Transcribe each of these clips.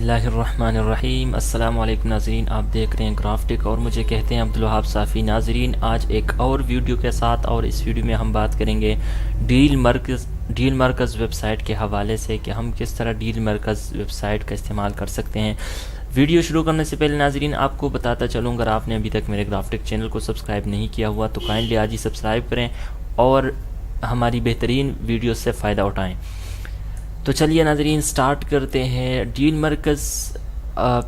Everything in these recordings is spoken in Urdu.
اللہ الرحمن الرحیم۔ السلام علیکم ناظرین، آپ دیکھ رہے ہیں گرافٹک اور مجھے کہتے ہیں عبدالوہاب صافی۔ ناظرین، آج ایک اور ویڈیو کے ساتھ، اور اس ویڈیو میں ہم بات کریں گے ڈیل مرکز ویب سائٹ کے حوالے سے کہ ہم کس طرح ڈیل مرکز ویب سائٹ کا استعمال کر سکتے ہیں۔ ویڈیو شروع کرنے سے پہلے ناظرین آپ کو بتاتا چلوں، اگر آپ نے ابھی تک میرے گرافٹک چینل کو سبسکرائب نہیں کیا ہوا تو کائنڈلی آج ہی سبسکرائب کریں اور ہماری بہترین ویڈیو سے فائدہ اٹھائیں۔ تو چلیے ناظرین سٹارٹ کرتے ہیں۔ ڈیل مرکز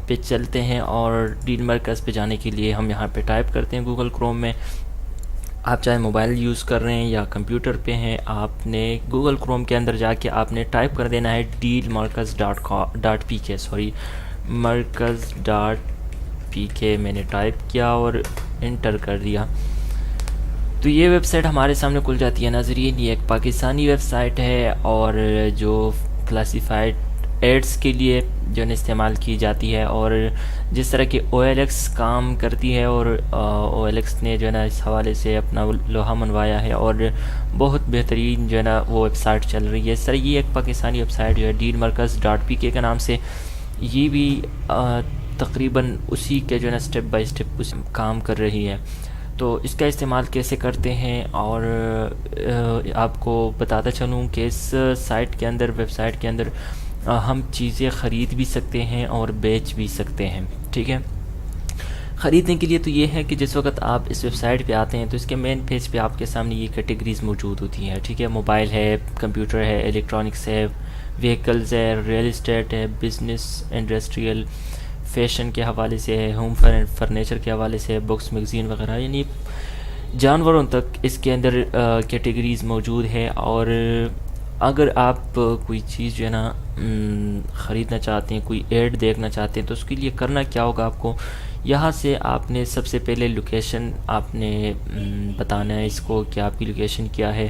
پہ چلتے ہیں، اور ڈیل مرکز پہ جانے کے لیے ہم یہاں پہ ٹائپ کرتے ہیں گوگل کروم میں۔ آپ چاہے موبائل یوز کر رہے ہیں یا کمپیوٹر پہ ہیں، آپ نے گوگل کروم کے اندر جا کے آپ نے ٹائپ کر دینا ہے ڈیل مرکز .pk میں نے ٹائپ کیا اور انٹر کر دیا تو یہ ویب سائٹ ہمارے سامنے کھل جاتی ہے۔ ناظرین، یہ ایک پاکستانی ویب سائٹ ہے اور جو کلاسیفائڈ ایڈز کے لیے جو ہے استعمال کی جاتی ہے، اور جس طرح کی OLX کام کرتی ہے، اور OLX نے جو ہے نا اس حوالے سے اپنا لوہا منوایا ہے اور بہت بہترین جو ہے نا وہ ویب سائٹ چل رہی ہے۔ اس طرح یہ ایک پاکستانی ویب سائٹ جو ہے ڈیل مرکز .pk کے نام سے، یہ بھی تقریباً اسی کے جو ہے نا اسٹیپ بائی اسٹیپ کام کر رہی ہے۔ تو اس کا استعمال کیسے کرتے ہیں، اور آپ کو بتاتا چلوں کہ اس سائٹ کے اندر، ویب سائٹ کے اندر ہم چیزیں خرید بھی سکتے ہیں اور بیچ بھی سکتے ہیں، ٹھیک ہے۔ خریدنے کے لیے تو یہ ہے کہ جس وقت آپ اس ویب سائٹ پہ آتے ہیں تو اس کے مین پیج پہ آپ کے سامنے یہ کیٹیگریز موجود ہوتی ہیں، ٹھیک ہے۔ موبائل ہے، کمپیوٹر ہے، الیکٹرانکس ہے، وہیکلز ہے، ریئل اسٹیٹ ہے، بزنس، انڈسٹریل، فیشن کے حوالے سے ہے، ہوم فرنیچر کے حوالے سے، بکس، میگزین وغیرہ، یعنی جانوروں تک اس کے اندر کیٹیگریز موجود ہے۔ اور اگر آپ کوئی چیز جو ہے نا خریدنا چاہتے ہیں، کوئی ایڈ دیکھنا چاہتے ہیں، تو اس کے لیے کرنا کیا ہوگا آپ کو، یہاں سے آپ نے سب سے پہلے لوکیشن آپ نے بتانا ہے اس کو کہ آپ کی لوکیشن کیا ہے،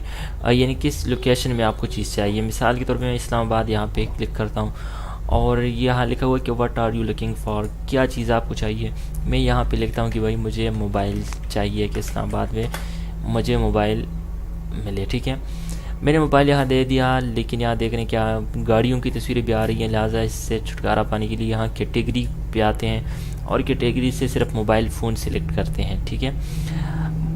یعنی کس لوکیشن میں آپ کو چیز چاہیے۔ مثال کے طور پہ میں اسلام آباد یہاں پہ کلک کرتا ہوں، اور یہاں لکھا ہوا ہے کہ what are you looking for, کیا چیز آپ کو چاہیے۔ میں یہاں پہ لکھتا ہوں کہ بھائی مجھے موبائل چاہیے، کہ اسلام آباد میں مجھے موبائل ملے، ٹھیک ہے۔ میں نے موبائل یہاں دے دیا، لیکن یہاں دیکھ رہے ہیں کیا گاڑیوں کی تصویریں بھی آ رہی ہیں، لہٰذا اس سے چھٹکارا پانے کے لیے یہاں کیٹیگری پہ آتے ہیں، اور کیٹیگری سے صرف موبائل فون سلیکٹ کرتے ہیں، ٹھیک ہے۔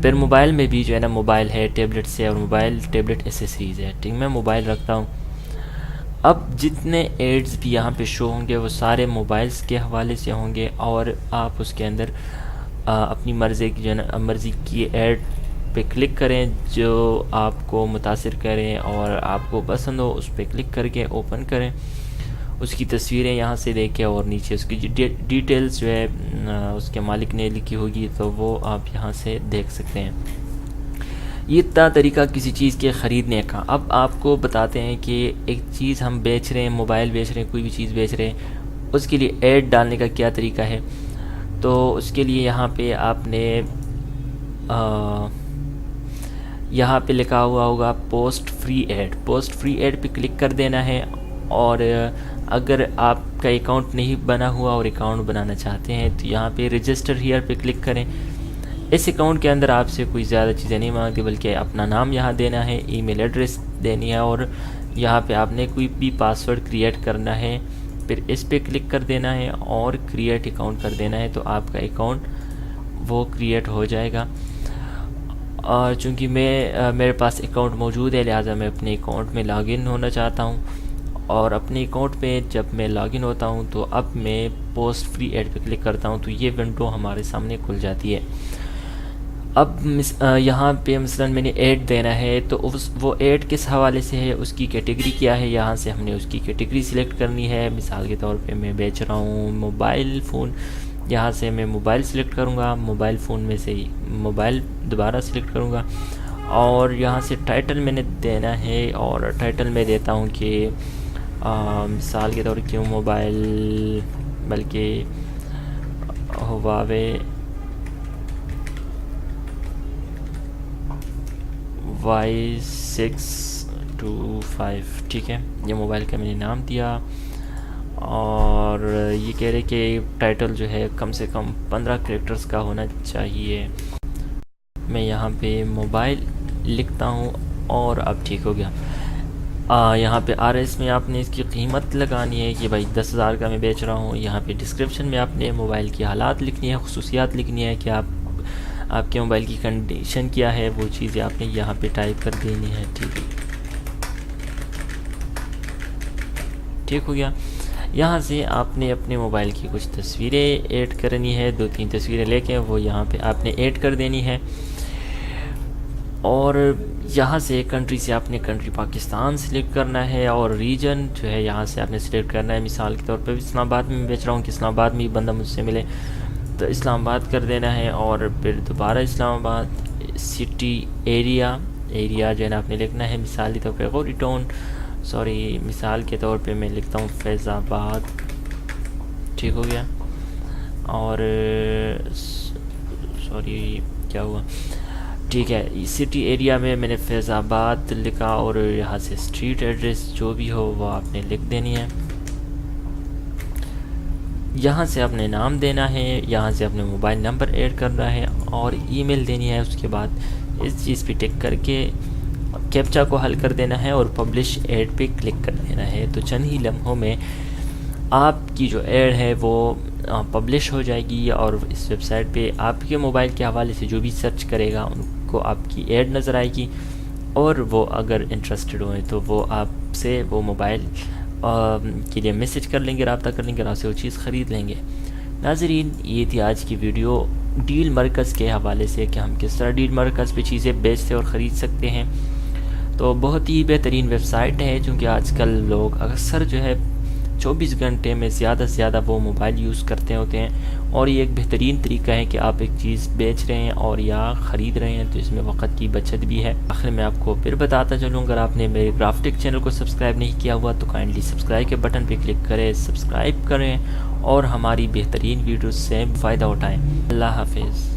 پھر موبائل میں بھی جو ہے نا موبائل ہے، ٹیبلٹس ہے، اور موبائل ٹیبلٹ ایسیسریز ہے، ٹھیک۔ میں موبائل رکھتا ہوں۔ اب جتنے ایڈز بھی یہاں پہ شو ہوں گے وہ سارے موبائلز کے حوالے سے ہوں گے، اور آپ اس کے اندر اپنی مرضی کی جو ہے نا مرضی کی ایڈ پہ کلک کریں جو آپ کو متاثر کریں اور آپ کو پسند ہو، اس پہ کلک کر کے اوپن کریں، اس کی تصویریں یہاں سے دیکھیں، اور نیچے اس کی ڈیٹیلز جو ہے اس کے مالک نے لکھی ہوگی تو وہ آپ یہاں سے دیکھ سکتے ہیں۔ یہ تھا طریقہ کسی چیز کے خریدنے کا۔ اب آپ کو بتاتے ہیں کہ ایک چیز ہم بیچ رہے ہیں، موبائل بیچ رہے ہیں، کوئی بھی چیز بیچ رہے ہیں، اس کے لیے ایڈ ڈالنے کا کیا طریقہ ہے۔ تو اس کے لیے یہاں پہ آپ نے یہاں پہ لکھا ہوا ہوگا پوسٹ فری ایڈ پہ کلک کر دینا ہے، اور اگر آپ کا اکاؤنٹ نہیں بنا ہوا اور اکاؤنٹ بنانا چاہتے ہیں تو یہاں پہ رجسٹر ہیئر پہ کلک کریں۔ اس اکاؤنٹ کے اندر آپ سے کوئی زیادہ چیزیں نہیں مانگتی، بلکہ اپنا نام یہاں دینا ہے، ای میل ایڈریس دینی ہے، اور یہاں پہ آپ نے کوئی بھی پاسورڈ کریٹ کرنا ہے، پھر اس پہ کلک کر دینا ہے اور کریٹ اکاؤنٹ کر دینا ہے، تو آپ کا اکاؤنٹ وہ کریٹ ہو جائے گا۔ اور چونکہ میرے پاس اکاؤنٹ موجود ہے، لہٰذا میں اپنے اکاؤنٹ میں لاگ ان ہونا چاہتا ہوں، اور اپنے اکاؤنٹ پہ جب میں لاگ ان ہوتا ہوں تو اب میں پوسٹ فری ایڈ پہ کلک کرتا ہوں تو یہ ونڈو ہمارے سامنے کھل جاتی ہے۔ اب یہاں پہ مثلا میں نے ایڈ دینا ہے، تو وہ ایڈ کس حوالے سے ہے، اس کی کیٹیگری کیا ہے، یہاں سے ہم نے اس کی کیٹیگری سلیکٹ کرنی ہے۔ مثال کے طور پہ میں بیچ رہا ہوں موبائل فون، یہاں سے میں موبائل سلیکٹ کروں گا، موبائل فون میں سے موبائل دوبارہ سلیکٹ کروں گا، اور یہاں سے ٹائٹل میں نے دینا ہے، اور ٹائٹل میں دیتا ہوں کہ مثال کے طور پہ کیوں موبائل، بلکہ ہواوے Y625، ٹھیک ہے۔ یہ موبائل کا میں نے نام دیا، اور یہ کہہ رہے کہ ٹائٹل جو ہے کم سے کم 15 کریکٹرز کا ہونا چاہیے۔ میں یہاں پہ موبائل لکھتا ہوں، اور اب ٹھیک ہو گیا۔ یہاں پہ RS میں آپ نے اس کی قیمت لگانی ہے کہ بھائی 10,000 کا میں بیچ رہا ہوں. یہاں پہ ڈسکرپشن میں آپ نے موبائل کی حالات لکھنی ہے، خصوصیات لکھنی ہے کہ آپ کے موبائل کی کنڈیشن کیا ہے، وہ چیزیں آپ نے یہاں پہ ٹائپ کر دینی ہے. ٹھیک ہو گیا. یہاں سے آپ نے اپنے موبائل کی کچھ تصویریں ایڈ کرنی ہے، 2-3 تصویریں لے کے وہ یہاں پہ آپ نے ایڈ کر دینی ہے. اور یہاں سے کنٹری سے آپ نے کنٹری پاکستان سلیکٹ کرنا ہے، اور ریجن جو ہے یہاں سے آپ نے سلیکٹ کرنا ہے. مثال کے طور پہ اسلام آباد میں بیچ رہا ہوں کہ اسلام آباد میں ہی بندہ مجھ سے ملے، تو اسلام آباد کر دینا ہے. اور پھر دوبارہ اسلام آباد سٹی ایریا جو ہے نا آپ نے لکھنا ہے. مثال کے طور پہ غوری ٹاؤن، مثال کے طور پہ میں لکھتا ہوں فیض آباد. ٹھیک ہو گیا. اور کیا ہوا، ٹھیک ہے. سٹی ایریا میں نے فیض آباد لکھا، اور یہاں سے اسٹریٹ ایڈریس جو بھی ہو وہ آپ نے لکھ دینی ہے. یہاں سے آپ نے نام دینا ہے، یہاں سے اپنے موبائل نمبر ایڈ کرنا ہے، اور ای میل دینی ہے. اس کے بعد اس چیز پہ ٹک کر کے کیپچا کو حل کر دینا ہے، اور پبلش ایڈ پہ کلک کر دینا ہے. تو چند ہی لمحوں میں آپ کی جو ایڈ ہے وہ پبلش ہو جائے گی، اور اس ویب سائٹ پہ آپ کے موبائل کے حوالے سے جو بھی سرچ کرے گا ان کو آپ کی ایڈ نظر آئے گی، اور وہ اگر انٹرسٹڈ ہوئے تو وہ آپ سے وہ موبائل کے لیے میسج کر لیں گے، رابطہ کر لیں گے، اور آپ سے وہ چیز خرید لیں گے. ناظرین، یہ تھی آج کی ویڈیو ڈیل مرکز کے حوالے سے کہ ہم کس طرح ڈیل مرکز پہ چیزیں بیچتے اور خرید سکتے ہیں. تو بہت ہی بہترین ویب سائٹ ہے، چونکہ آج کل لوگ اکثر جو ہے 24 گھنٹے میں زیادہ سے زیادہ وہ موبائل یوز کرتے ہوتے ہیں، اور یہ ایک بہترین طریقہ ہے کہ آپ ایک چیز بیچ رہے ہیں اور یا خرید رہے ہیں، تو اس میں وقت کی بچت بھی ہے. آخر میں آپ کو پھر بتاتا چلوں، اگر آپ نے میرے گرافٹک چینل کو سبسکرائب نہیں کیا ہوا تو کائنڈلی سبسکرائب کے بٹن پہ کلک کریں، سبسکرائب کریں، اور ہماری بہترین ویڈیوز سے فائدہ اٹھائیں. اللہ حافظ.